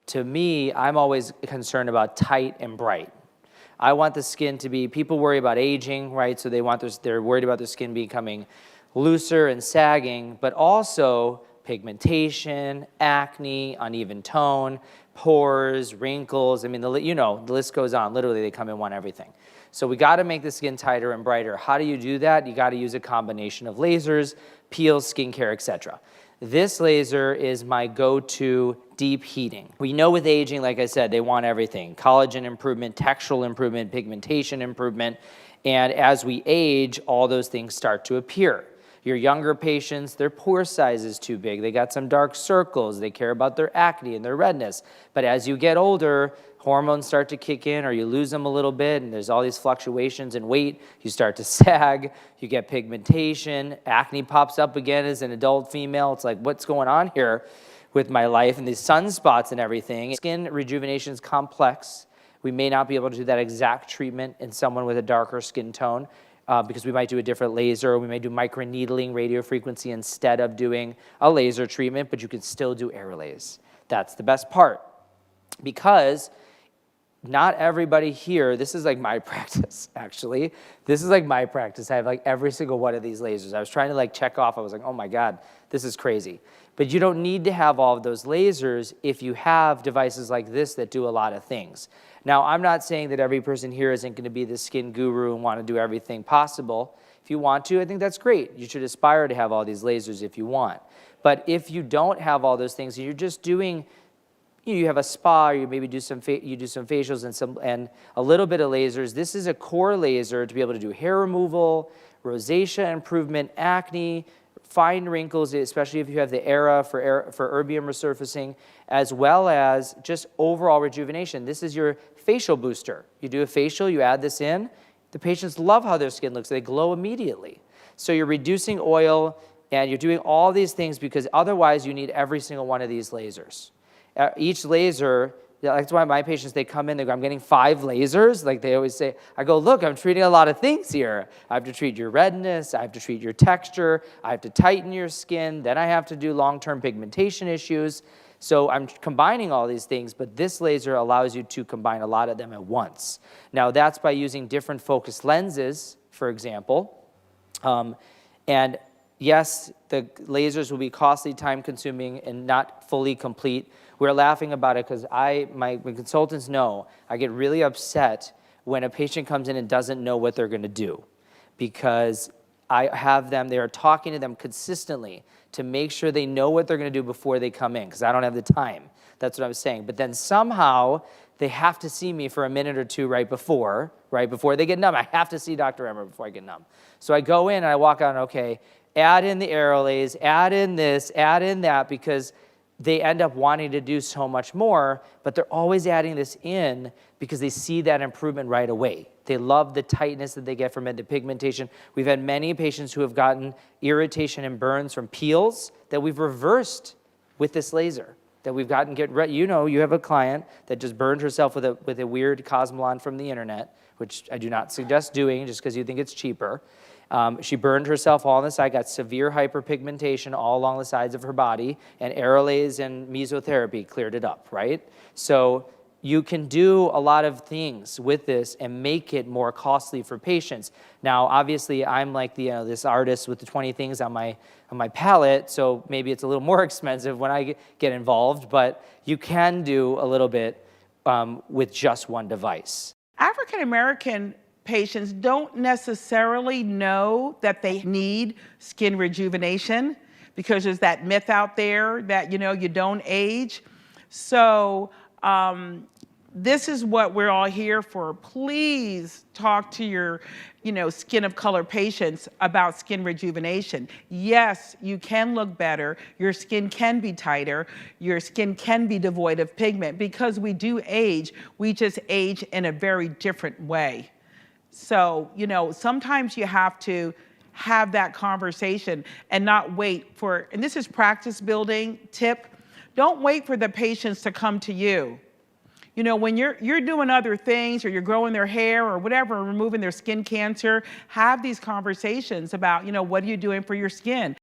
To me, I'm always concerned about tight and bright. I want the skin to be, people worry about aging, right? So they're worried about their skin becoming looser and sagging, but also pigmentation, acne, uneven tone, pores, wrinkles. I mean, the list goes on. Literally, they come in one everything. So we got to make the skin tighter and brighter. How do you do that? You got to use a combination of lasers, peels, skincare, etc. This laser is my go-to deep heating. We know with aging, like I said, they want everything. Collagen improvement, textural improvement, pigmentation improvement. And as we age, all those things start to appear. Your younger patients, their pore size is too big. They got some dark circles. They care about their acne and their redness. But as you get older, hormones start to kick in or you lose them a little bit and there's all these fluctuations in weight. You start to sag, you get pigmentation, acne pops up again as an adult female. It's like, what's going on here with my life? And these sunspots and everything. Skin rejuvenation is complex. We may not be able to do that exact treatment in someone with a darker skin tone. Because we might do a different laser, or we may do microneedling radiofrequency instead of doing a laser treatment, but you can still do Aerolase. That's the best part. Because not everybody here, this is like my practice, actually. This is like my practice. I have like every single one of these lasers. I was trying to like check off. I was like, oh my God, this is crazy. But you don't need to have all of those lasers if you have devices like this that do a lot of things. Now, I'm not saying that every person here isn't going to be the skin guru and want to do everything possible. If you want to, I think that's great. You should aspire to have all these lasers if you want. But if you don't have all those things, and you're just doing, you have a spa, or you maybe do some facials and a little bit of lasers. This is a core laser to be able to do hair removal, rosacea improvement, acne, fine wrinkles, especially if you have the ERA for erbium resurfacing, as well as just overall rejuvenation. This is your facial booster. You do a facial, you add this in. The patients love how their skin looks. They glow immediately. So you're reducing oil, and you're doing all these things because otherwise you need every single one of these lasers. Each laser, that's why my patients, they come in, they go, I'm getting 5 lasers. Like they always say, I go, look, I'm treating a lot of things here. I have to treat your redness, I have to treat your texture, I have to tighten your skin, then I have to do long-term pigmentation issues. So I'm combining all these things, but this laser allows you to combine a lot of them at once. Now that's by using different focused lenses, for example. And yes, the lasers will be costly, time-consuming, and not fully complete. We're laughing about it because my consultants know I get really upset when a patient comes in and doesn't know what they're going to do, because I have them, they are talking to them consistently to make sure they know what they're going to do before they come in, because I don't have the time. That's what I was saying. But then somehow they have to see me for a minute or two right before they get numb. I have to see Dr. Emer before I get numb. So I go in and I walk out and, okay, add in the Aerolase, add in this, add in that, because they end up wanting to do so much more, but they're always adding this in because they see that improvement right away. They love the tightness that they get from it, the pigmentation. We've had many patients who have gotten irritation and burns from peels that we've reversed with this laser. That we've gotten, you have a client that just burned herself with a weird Cosmolon from the internet, which I do not suggest doing just because you think it's cheaper. She burned herself all on the side, got severe hyperpigmentation all along the sides of her body, and Aerolase and mesotherapy cleared it up, right? So you can do a lot of things with this and make it more costly for patients. Now, obviously, I'm like this artist with the 20 things on my palette, so maybe it's a little more expensive when I get involved, but you can do a little bit with just one device. African American patients don't necessarily know that they need skin rejuvenation because there's that myth out there that, you don't age. So this is what we're all here for. Please talk to your, skin of color patients about skin rejuvenation. Yes, you can look better. Your skin can be tighter. Your skin can be devoid of pigment because we do age. We just age in a very different way. So, sometimes you have to have that conversation and not wait for, and this is practice building tip, don't wait for the patients to come to you. When you're doing other things or you're growing their hair or whatever, removing their skin cancer, have these conversations about, what are you doing for your skin?